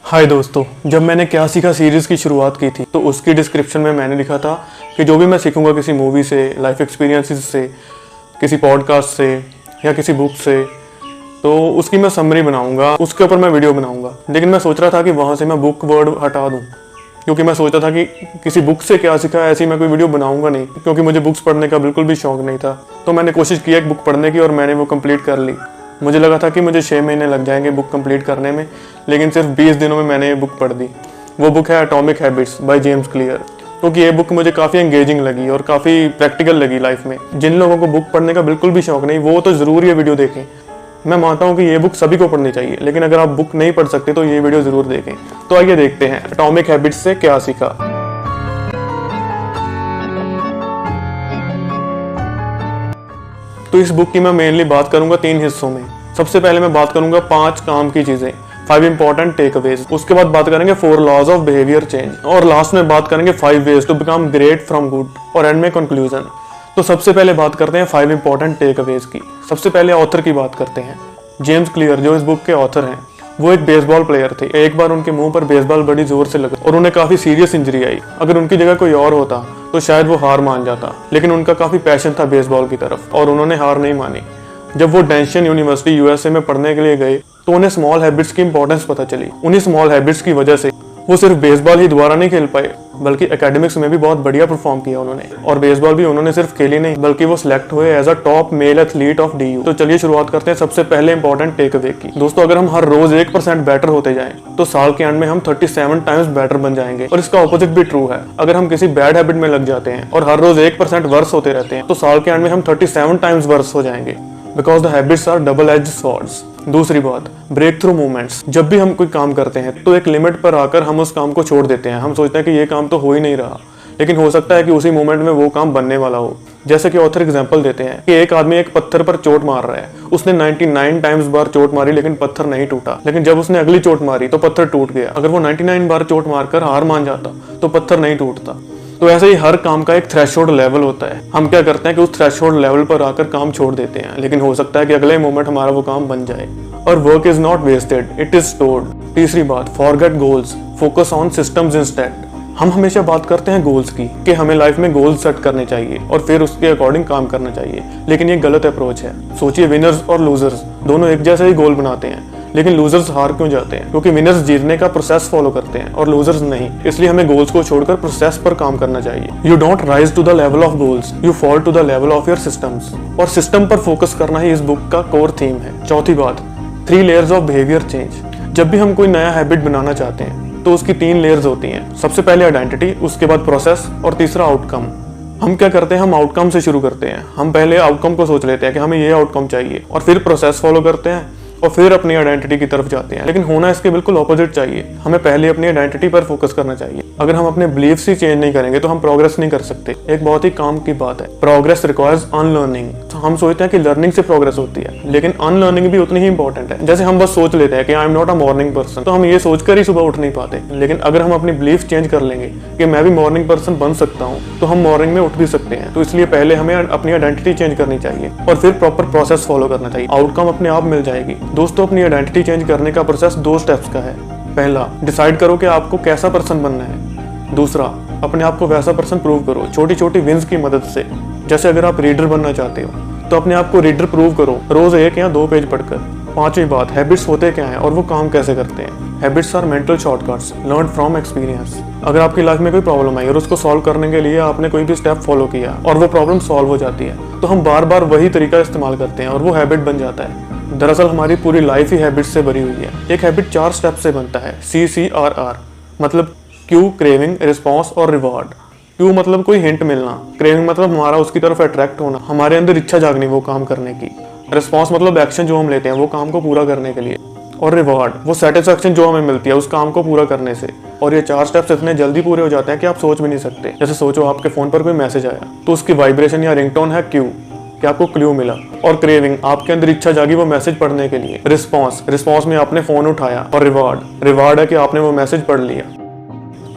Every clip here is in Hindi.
हाय दोस्तों, जब मैंने क्या सीखा सीरीज़ की शुरुआत की थी तो उसकी डिस्क्रिप्शन में मैंने लिखा था कि जो भी मैं सीखूंगा किसी मूवी से, लाइफ एक्सपीरियंसेस से, किसी पॉडकास्ट से या किसी बुक से, तो उसकी मैं समरी बनाऊंगा, उसके ऊपर मैं वीडियो बनाऊंगा। लेकिन मैं सोच रहा था कि वहाँ से मैं बुक वर्ड हटा दूँ, क्योंकि मैं सोचता था कि किसी बुक से क्या सीखा ऐसी मैं कोई वीडियो बनाऊंगा नहीं, क्योंकि मुझे बुक्स पढ़ने का बिल्कुल भी शौक नहीं था। तो मैंने कोशिश की एक बुक पढ़ने की और मैंने वो कंप्लीट कर ली। मुझे लगा था कि मुझे 6 महीने लग जाएंगे बुक कंप्लीट करने में, लेकिन सिर्फ 20 दिनों में मैंने ये बुक पढ़ दी। वो बुक है atomic habits by James clear. क्योंकि ये बुक मुझे काफ़ी एंगेजिंग लगी और काफ़ी प्रैक्टिकल लगी लाइफ में। जिन लोगों को बुक पढ़ने का बिल्कुल भी शौक नहीं, वो तो ज़रूर ये वीडियो देखें। मैं मानता हूँ कि ये बुक सभी को पढ़नी चाहिए, लेकिन अगर आप बुक नहीं पढ़ सकते तो ये वीडियो ज़रूर देखें। तो आइए देखते हैं एटॉमिक हैबिट्स से क्या सीखा। तो इस बुक की मैं मेनली बात करूंगा 3 हिस्सों में। सबसे पहले मैं बात करूंगा 5 काम की चीजें, 5 इंपॉर्टेंट टेकअवेज। उसके बाद बात करेंगे 4 लॉज ऑफ बिहेवियर चेंज, और लास्ट में बात करेंगे 5 ways to become great from good, और एंड में कंक्लूजन। तो सबसे पहले बात करते हैं 5 इंपॉर्टेंट टेकअवेज की। सबसे पहले ऑथर की बात करते हैं। जेम्स क्लियर जो इस बुक के ऑथर हैं, वो एक बेसबॉल प्लेयर थे। एक बार उनके मुंह पर बेसबॉल बड़ी जोर से लगा और उन्हें काफी सीरियस इंजरी आई। अगर उनकी जगह कोई और होता तो शायद वो हार मान जाता, लेकिन उनका काफी पैशन था बेसबॉल की तरफ और उन्होंने हार नहीं मानी। जब वो डेंशन यूनिवर्सिटी यूएसए में पढ़ने के लिए गए तो उन्हें स्मॉल हैबिट्स की इंपॉर्टेंस पता चली। उन्हीं स्मॉल हैबिट्स की वजह से वो सिर्फ बेसबॉल ही दोबारा नहीं खेल पाए, बल्कि एकेडमिक्स में भी बहुत बढ़िया परफॉर्म किया उन्होंने। और बेसबॉल भी उन्होंने सिर्फ खेली नहीं, बल्कि वो सिलेक्ट हुए as a top male athlete of DU. तो चलिए शुरुआत करते हैं सबसे पहले इंपॉर्टेंट टेकअवे की। दोस्तों, अगर हम हर रोज 1% बेटर होते जाएं, तो साल के एंड में हम 37 टाइम्स बेटर बन जाएंगे। और इसका ऑपोजिट भी ट्रू है। अगर हम किसी बैड हैबिट में लग जाते हैं और हर रोज 1% वर्स होते रहते हैं, तो साल के एंड में हम 37 टाइम्स वर्स हो जाएंगे, because the habits are double edged swords. दूसरी बात, ब्रेक थ्रू मूवमेंट्स। जब भी हम कोई काम करते हैं तो एक लिमिट पर आकर हम उस काम को छोड़ देते हैं। हम सोचते हैं कि ये काम तो हो ही नहीं रहा, लेकिन हो सकता है कि उसी मोमेंट में वो काम बनने वाला हो। जैसे कि ऑथर एग्जांपल देते हैं कि एक आदमी एक पत्थर पर चोट मार रहा है। उसने 99 टाइम्स बार चोट मारी, लेकिन पत्थर नहीं टूटा। लेकिन जब उसने अगली चोट मारी तो पत्थर टूट गया। अगर वो 99 बार चोट मारकर हार मान जाता तो पत्थर नहीं टूटता। तो ऐसे ही हर काम का एक थ्रेशोल्ड लेवल होता है। हम क्या करते हैं कि उस थ्रेशोल्ड लेवल पर आकर काम छोड़ देते हैं, लेकिन हो सकता है कि अगले मोमेंट हमारा वो काम बन जाए। और work is not wasted, it is stored. तीसरी बात, forget goals, focus on systems instead. हम हमेशा बात करते हैं गोल्स की, कि हमें लाइफ में गोल्स सेट करने चाहिए और फिर उसके अकॉर्डिंग काम करना चाहिए, लेकिन ये गलत अप्रोच है। सोचिए, विनर्स और लूजर्स दोनों एक जैसे ही गोल बनाते हैं, लेकिन लूजर्स हार क्यों जाते हैं? क्योंकि विनर्स जीतने का प्रोसेस फॉलो करते हैं और लूजर्स नहीं। इसलिए हमें गोल्स को छोड़कर प्रोसेस पर काम करना चाहिए। You don't rise to the level of goals, you fall to the level of your systems. और सिस्टम पर फोकस करना ही इस बुक का कोर थीम है। चौथी बात, 3 लेयर्स ऑफ बिहेवियर चेंज। जब भी हम कोई नया हैबिट बनाना चाहते हैं तो उसकी 3 लेयर्स होती हैं। सबसे पहले आइडेंटिटी, उसके बाद प्रोसेस और तीसरा आउटकम। हम क्या करते हैं, हम आउटकम से शुरू करते हैं। हम पहले आउटकम को सोच लेते हैं कि हमें ये आउटकम चाहिए, और फिर प्रोसेस फॉलो करते हैं और फिर अपनी आइडेंटिटी की तरफ जाते हैं। लेकिन होना इसके बिल्कुल ऑपोजिट चाहिए। हमें पहले अपनी आइडेंटिटी पर फोकस करना चाहिए। अगर हम अपने बिलीफ्स ही चेंज नहीं करेंगे तो हम प्रोग्रेस नहीं कर सकते। एक बहुत ही काम की बात है, प्रोग्रेस रिक्वायर्स अनलर्निंग। हम सोचते हैं कि लर्निंग से प्रोग्रेस होती है, लेकिन अनलर्निंग भी उतनी ही इंपॉर्टेंट है। जैसे हम बस सोच लेते हैं कि I am not a morning person, तो हम ये सोचकर ही सुबह उठ नहीं पाते। लेकिन अगर हम अपनी बिलीफ चेंज कर लेंगे कि मैं भी मॉर्निंग पर्सन बन सकता हूँ, तो हम मॉर्निंग में उठ भी सकते हैं। तो इसलिए पहले हमें अपनी आइडेंटिटी चेंज करनी चाहिए और फिर प्रॉपर प्रोसेस फॉलो करना चाहिए। आउटकम अपने आप मिल जाएगी। दोस्तों, अपनी आइडेंटिटी चेंज करने का प्रोसेस 2 स्टेप्स का है। पहला, डिसाइड करो कि आपको कैसा पर्सन बनना है। दूसरा, अपने आप को वैसा पर्सन प्रूव करो छोटी छोटी विंस की मदद से। जैसे अगर आप रीडर बनना चाहते हो तो अपने आप को रीडर प्रूव करो, रोज 1 या 2 पेज पढ़कर। 5वीं बात, हैबिट्स होते क्या हैं और वो काम कैसे करते हैं। Habits are mental shortcuts learn from experience. अगर आपकी लाइफ में कोई प्रॉब्लम आई और उसको सॉल्व करने के लिए आपने कोई भी स्टेप फॉलो किया और वो प्रॉब्लम सॉल्व हो जाती है, तो हम बार बार वही तरीका इस्तेमाल करते हैं और वो हैबिट बन जाता है। दरअसल हमारी पूरी लाइफ ही हैबिट्स से भरी हुई है। एक हैबिट 4 स्टेप से बनता है, CCRR। मतलब क्यू, क्रेविंग, रिस्पॉन्स और रिवॉर्ड। क्यू मतलब कोई हिंट मिलना, क्रेविंग मतलब हमारा उसकी तरफ अट्रैक्ट होना, हमारे अंदर इच्छा जागनी वो काम करने की। रिस्पॉन्स मतलब एक्शन जो हम लेते हैं वो काम को पूरा करने के लिए। और रिवॉर्ड वो सेटिस्फैक्शन जो हमें मिलती है उस काम को पूरा करने से। और ये 4 स्टेप्स इतने जल्दी पूरे हो जाते हैं कि आप सोच भी नहीं सकते। जैसे सोचो, आपके फोन पर कोई मैसेज आया तो उसकी वाइब्रेशन या रिंगटोन है क्यू, कि आपको क्लू मिला। और क्रेविंग, आपके अंदर इच्छा जागी वो मैसेज पढ़ने के लिए। रिस्पॉन्स में आपने फोन उठाया। और रिवॉर्ड है कि आपने वो मैसेज पढ़ लिया।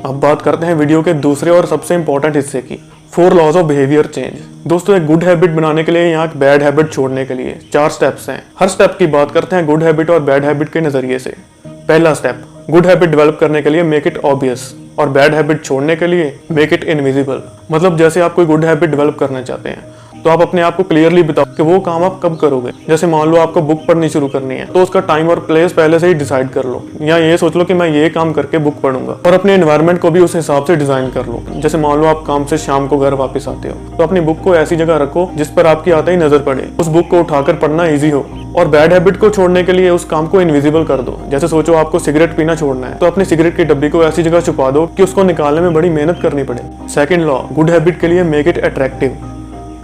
अब बात करते हैं वीडियो के दूसरे और सबसे इंपॉर्टेंट हिस्से की, 4 लॉज ऑफ बिहेवियर चेंज। दोस्तों, एक गुड हैबिट बनाने के लिए यहाँ एक बैड हैबिट छोड़ने के लिए 4 स्टेप्स हैं। हर स्टेप की बात करते हैं गुड हैबिट और बैड हैबिट के नजरिए से। पहला स्टेप, गुड हैबिट डेवलप करने के लिए मेक इट ऑब्वियस और बैड हैबिट छोड़ने के लिए मेक इट इनविजिबल। मतलब जैसे आप कोई गुड हैबिट डेवलप करना चाहते हैं तो आप अपने आप को क्लियरली बताओ कि वो काम आप कब करोगे। जैसे मान लो आपको बुक पढ़नी शुरू करनी है तो उसका टाइम और प्लेस पहले से ही डिसाइड कर लो, या ये सोच लो कि मैं ये काम करके बुक पढ़ूंगा, और अपने एनवायरनमेंट को भी उस हिसाब से डिजाइन कर लो। जैसे मान लो आप काम से शाम को घर वापस आते हो तो अपनी बुक को ऐसी जगह रखो जिस पर आपकी आते ही नजर पड़े, उस बुक को उठाकर पढ़ना ईजी हो। और बैड हैबिट को छोड़ने के लिए उस काम को इनविजिबल कर दो। जैसे सोचो आपको सिगरेट पीना छोड़ना है तो अपनी सिगरेट की डब्बी को ऐसी जगह छुपा दो कि उसको निकालने में बड़ी मेहनत करनी पड़े। सेकंड लॉ, गुड हैबिट के लिए मेक इट अट्रैक्टिव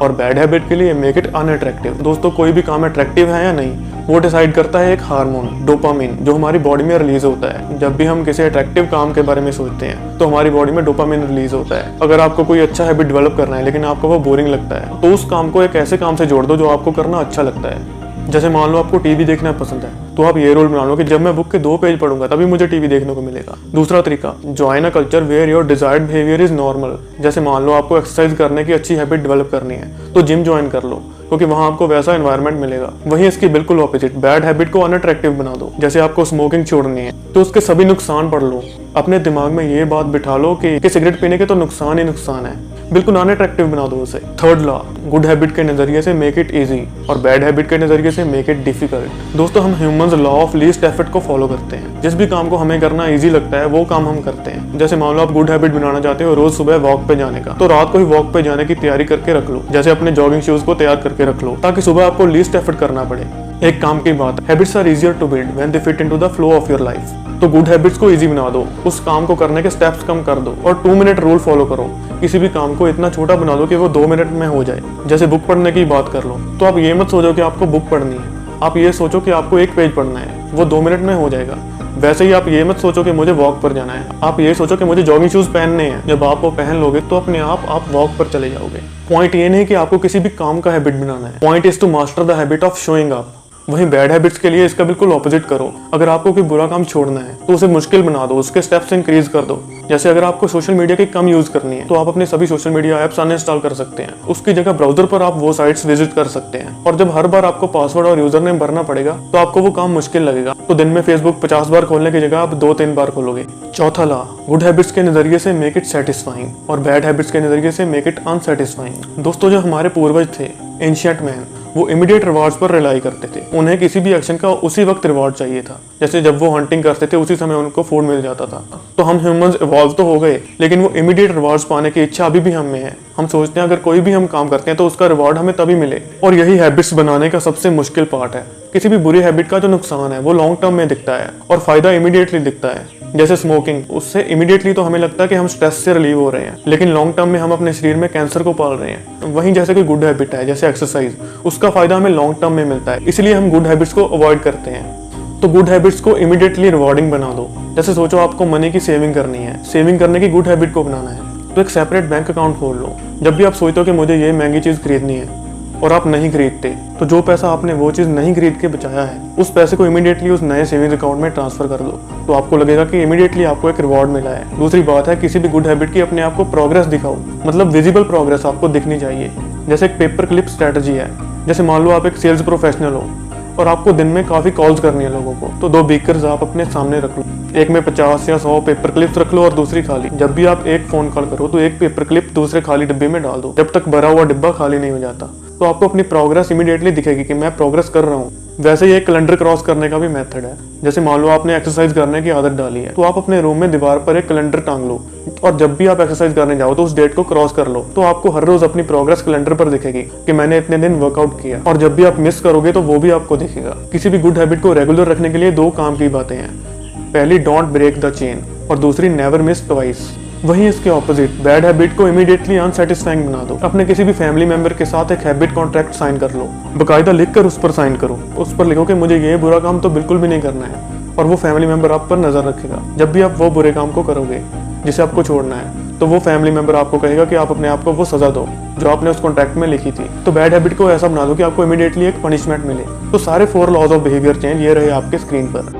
और बैड हैबिट के लिए मेक इट अनअट्रैक्टिव। दोस्तों कोई भी काम अट्रैक्टिव है या नहीं वो डिसाइड करता है एक हार्मोन डोपामिन, जो हमारी बॉडी में रिलीज होता है। जब भी हम किसी अट्रैक्टिव काम के बारे में सोचते हैं तो हमारी बॉडी में डोपामिन रिलीज होता है। अगर आपको कोई अच्छा हैबिट डेवलप करना है लेकिन आपको वो बोरिंग लगता है तो उस काम को एक ऐसे काम से जोड़ दो जो आपको करना अच्छा लगता है। जैसे मान लो आपको टीवी देखना पसंद है तो आप ये रोल बना लो कि जब मैं बुक के 2 पेज पढ़ूंगा तभी मुझे टीवी देखने को मिलेगा। दूसरा तरीका, join a culture where your desired behaviour is normal. जैसे मान लो आपको एक्सरसाइज करने की अच्छी हैबिट डेवलप करनी है तो जिम ज्वाइन कर लो क्योंकि वहां आपको वैसा एनवायरनमेंट मिलेगा। वहीं इसकी बिल्कुल ऑपोजिट, बैड हैबिट को अनअट्रैक्टिव बना दो। जैसे आपको स्मोकिंग छोड़नी है तो उसके सभी नुकसान पढ़ लो, अपने दिमाग में ये बात बिठा लो कि सिगरेट पीने के तो नुकसान ही नुकसान है, बिल्कुल अनअट्रैक्टिव बना दो उसे। थर्ड लॉ, गुड हैबिट के नजरिए से मेक इट इजी और बैड हैबिट के नजरिए से मेक इट डिफिकल्ट। दोस्तों हम humans law of least effort को फॉलो करते हैं। जिस भी काम को हमें करना इजी लगता है वो काम हम करते हैं। जैसे मान लो आप गुड हैबिट बनाना चाहते हो रोज सुबह वॉक पे जाने का, तो रात को ही वॉक पे जाने की तैयारी करके रख लो। जैसे अपने जॉगिंग शूज को तैयार करके रख लो ताकि सुबह आपको लीस्ट एफर्ट करना पड़े। एक काम की बात, habits are easier to build when they fit into the flow of your life. तो गुड हैबिट्स को इजी बना दो, उस काम को करने के स्टेप्स कम कर दो और 2 मिनट रूल फॉलो करो। किसी भी काम को इतना छोटा बना दो कि वो 2 मिनट में हो जाए। जैसे बुक पढ़ने की बात कर लो तो आप ये मत सोचो कि आपको बुक पढ़नी है, आप ये सोचो कि आपको 1 पेज पढ़ना है, वो 2 मिनट में हो जाएगा। वैसे ही आप ये मत सोचो कि मुझे वॉक पर जाना है, आप ये सोचो कि मुझे जॉगिंग शूज पहनने हैं। जब आप वो पहन लोगे तो अपने आप वॉक पर चले जाओगे। पॉइंट ये नहीं कि आपको किसी भी काम का हैबिट बनाना है, point is to master the habit of showing up. वहीं बैड हैबिट्स के लिए इसका बिल्कुल ऑपोजिट करो। अगर आपको कोई बुरा काम छोड़ना है तो उसे मुश्किल बना दो, उसके स्टेप्स इंक्रीज कर दो। जैसे अगर आपको सोशल मीडिया की कम यूज करनी है तो आप अपने सभी सोशल मीडिया ऐप्स अनइंस्टॉल कर सकते हैं। उसकी जगह ब्राउजर पर आप वो साइट्स विजिट कर सकते हैं। और जब हर बार आपको पासवर्ड और यूजर नेम भरना पड़ेगा तो आपको वो काम मुश्किल लगेगा। तो दिन में फेसबुक 50 बार खोलने की जगह आप 2-3 बार खोलोगे। चौथा लॉ, गुड हैबिट्स के नजरिए से मेक इट सेटिस्फाइंग और बैड हैबिट्स के नजरिए से मेक इट अनसेटिस्फाइंग। दोस्तों जो हमारे पूर्वज थे, एंशिएंट मैन, वो इमीडिएट रिवॉर्ड्स पर रिलाई करते थे। उन्हें किसी भी एक्शन का उसी वक्त रिवॉर्ड चाहिए था। जैसे जब वो हंटिंग करते थे उसी समय उनको फूड मिल जाता था। तो हम ह्यूमंस इवॉल्व तो हो गए लेकिन वो इमीडिएट रिवॉर्ड्स पाने की इच्छा अभी भी हम में है। हम सोचते हैं अगर कोई भी हम काम करते हैं तो उसका रिवॉर्ड हमें तभी मिले। और यही हैबिट्स बनाने का सबसे मुश्किल पार्ट है। किसी भी बुरी हैबिट का जो नुकसान है वो लॉन्ग टर्म में दिखता है और फायदा इमीडिएटली दिखता है। जैसे स्मोकिंग, उससे इमीडिएटली तो हमें लगता है कि हम स्ट्रेस से रिलीव हो रहे हैं लेकिन लॉन्ग टर्म में हम अपने शरीर में कैंसर को पाल रहे हैं। वहीं जैसे कोई गुड हैबिट है जैसे एक्सरसाइज, उसका फायदा हमें लॉन्ग टर्म में मिलता है, इसलिए हम गुड हैबिट्स को अवॉइड करते हैं। तो गुड हैबिट्स को इमीडिएटली रिवॉर्डिंग बना दो। जैसे सोचो आपको मनी की सेविंग करनी है, सेविंग करने की गुड हैबिट को बनाना है तो एक सेपरेट बैंक अकाउंट खोल लो। जब भी आप सोचते हो कि मुझे ये महंगी चीज खरीदनी है और आप नहीं खरीदते तो जो पैसा आपने वो चीज नहीं खरीद के बचाया है उस पैसे को इमीडिएटली उस नए सेविंग्स अकाउंट में ट्रांसफर कर दो। तो आपको लगेगा कि इमीडिएटली आपको एक रिवॉर्ड मिला है। दूसरी बात है, किसी भी गुड हैबिट की अपने आप को प्रोग्रेस दिखाओ, मतलब विजिबल प्रोग्रेस आपको दिखनी चाहिए। जैसे एक पेपर क्लिप स्ट्रेटजी है। जैसे मान लो आप एक सेल्स प्रोफेशनल हो और आपको दिन में काफी कॉल्स करनी है लोगों को, तो 2 बीकर्स आप अपने सामने रख लो, एक में 50 या 100 पेपर क्लिप्स रख लो और दूसरी खाली। जब भी आप एक फोन कॉल करो तो एक पेपर क्लिप दूसरे खाली डिब्बे में डाल दो जब तक भरा हुआ डिब्बा खाली नहीं हो जाता। तो आपको अपनी प्रोग्रेस इमीडिएटली दिखेगी कि मैं प्रोग्रेस कर रहा हूँ। वैसे ही एक कैलेंडर क्रॉस करने का भी मेथड है। जैसे मान लो आपने एक्सरसाइज करने की आदत डाली है तो आप अपने रूम में दीवार पर एक कैलेंडर टांग लो और जब भी आप एक्सरसाइज करने जाओ तो उस डेट को क्रॉस कर लो। तो आपको हर रोज अपनी प्रोग्रेस कैलेंडर पर दिखेगी कि मैंने इतने दिन वर्कआउट किया। और जब भी आप मिस करोगे तो वो भी आपको दिखेगा। किसी भी गुड हैबिट को रेगुलर रखने के लिए 2 काम की बातें हैं। पहली, डोंट ब्रेक द चेन और दूसरी, नेवर मिस ट्वाइस। वहीं इसके ऑपोजिट, बैड हैबिट को इमीडिएटली अनसेटिस्फाइंग बना दो। अपने किसी भी फैमिली मेंबर के साथ एक हैबिट कॉन्ट्रैक्ट साइन कर लो, बकायदा लिखकर उस पर साइन करो। उस पर लिखो कि मुझे ये बुरा काम तो बिल्कुल भी नहीं करना है और वो फैमिली मेंबर आप पर नजर रखेगा। जब भी आप वो बुरे काम को करोगे जिसे आपको छोड़ना है तो वो फैमिली मेंबर आपको कहेगा कि आप अपने आप को वो सजा दो जो आपने उस कॉन्ट्रैक्ट में लिखी थी। तो बैड हैबिट को ऐसा बना दो कि आपको इमीडिएटली एक पनिशमेंट मिले। तो सारे 4 लॉज ऑफ बिहेवियर चेंज ये रहे आपके स्क्रीन पर।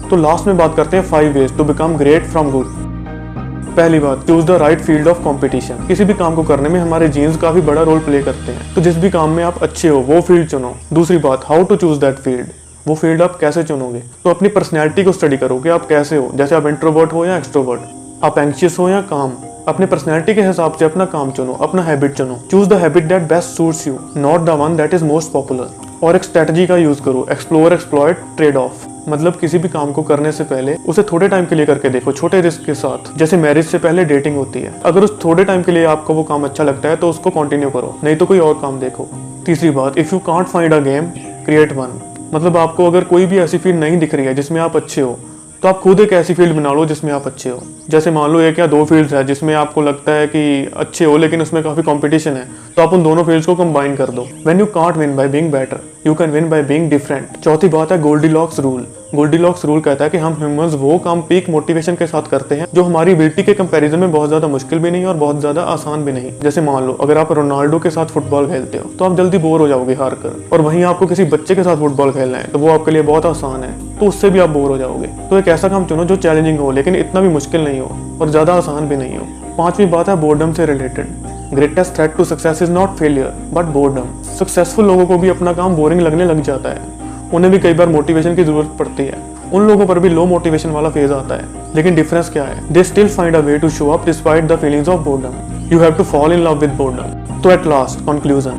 तो लास्ट में बात करते हैं 5 ways to become great from good. पहली बात, choose the right field of competition. किसी भी काम को करने में हमारे जीन्स काफी बड़ा रोल प्ले करते हैं, तो जिस भी काम में आप अच्छे हो वो फील्ड चुनो। दूसरी बात, how to choose that field. वो फील्ड आप कैसे चुनोगे? तो अपनी पर्सनैलिटी को स्टडी करो कि आप कैसे हो, जैसे आप इंट्रोवर्ट हो या एक्सट्रोवर्ट, आप एंग्शियस हो या काम। अपने पर्सनैलिटी के हिसाब से अपना काम चुनो, अपना हैबिट चुनो। Choose the habit that best suits you, not the one that is most popular. और एक स्ट्रेटजी का यूज करो, एक्सप्लोर, एक्सप्लॉइट, ट्रेड ऑफ। मतलब किसी भी काम को करने से पहले उसे थोड़े टाइम के लिए करके देखो, छोटे रिस्क के साथ। जैसे मैरिज से पहले डेटिंग होती है, अगर उस थोड़े टाइम के लिए आपको वो काम अच्छा लगता है तो उसको कंटिन्यू करो, नहीं तो कोई और काम देखो। तीसरी बात, if you can't find a game, create one. मतलब आपको अगर कोई भी ऐसी फील्ड नहीं दिख रही है जिसमें आप अच्छे हो, तो आप खुद एक ऐसी फील्ड बना लो जिसमें आप अच्छे हो। जैसे मान लो 1 या 2 फील्ड्स है जिसमें आपको लगता है कि अच्छे हो लेकिन उसमें काफी कंपटीशन है, तो आप उन दोनों फील्ड्स को कंबाइन कर दो। When you can't win by being better, you can win by being different. चौथी बात है गोल्डीलॉक्स रूल। गोल्डीलॉक्स रूल कहता है कि हम ह्यूमंस वो काम पीक मोटिवेशन के साथ करते हैं जो हमारी एबिलिटी के कंपैरिजन में बहुत ज्यादा मुश्किल भी नहीं और बहुत ज्यादा आसान भी नहीं। जैसे मान लो अगर आप रोनाल्डो के साथ फुटबॉल खेलते हो तो आप जल्दी बोर हो जाओगे हार कर, और वहीं आपको किसी बच्चे के साथ फुटबॉल खेलना है तो वो आपके लिए बहुत आसान है, तो उससे भी आप बोर हो जाओगे। तो एक ऐसा काम चुनो जो चैलेंजिंग हो लेकिन इतना भी मुश्किल नहीं हो और ज्यादा आसान भी नहीं हो। पांचवी बात है बोर्डम से related. Greatest threat to success is not failure but boredom. Successful लोगों को भी अपना काम बोरिंग लगने लग जाता है, उन्हें भी कई बार मोटिवेशन की जरूरत पड़ती है। उन लोगों पर भी लो मोटिवेशन वाला फेज आता है, लेकिन डिफरेंस क्या है? They still find a way to show up despite the feelings of boredom. You have to fall in love with boredom. तो at last conclusion,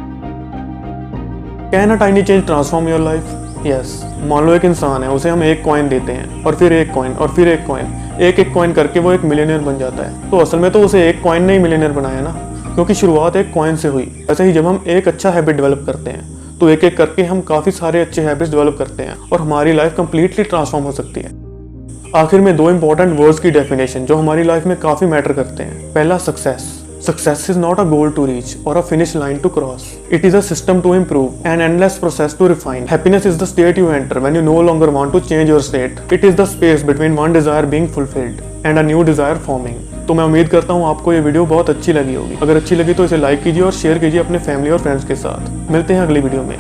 can a tiny change transform your life? Yes. मान लो एक इंसान है, उसे हम 1 कॉइन देते हैं और फिर 1 कॉइन और फिर 1 कॉइन, एक कॉइन करके वो एक मिलियनियर बन जाता है। तो असल में तो उसे 1 कॉइन ने ही मिलियनियर बनाया ना, क्योंकि शुरुआत 1 कॉइन से हुई। ऐसे ही जब हम एक अच्छा हैबिट डेवलप करते हैं तो एक एक करके हम काफी सारे अच्छे हैबिट्स डेवलप करते हैं और हमारी लाइफ कंप्लीटली ट्रांसफॉर्म हो सकती है। आखिर में 2 इंपॉर्टेंट वर्ड्स की डेफिनेशन जो हमारी लाइफ में काफी मैटर करते हैं। पहला, success. Success is not a goal to reach or a finish line to cross. It is a system to improve, an endless process to refine. Happiness is the state you enter when you no longer want to change your state. It is the space between one desire being fulfilled and a new desire forming. तो मैं उम्मीद करता हूँ आपको ये वीडियो बहुत अच्छी लगी होगी। अगर अच्छी लगी तो इसे लाइक कीजिए और शेयर कीजिए अपने फैमिली और फ्रेंड्स के साथ। मिलते हैं अगली वीडियो में।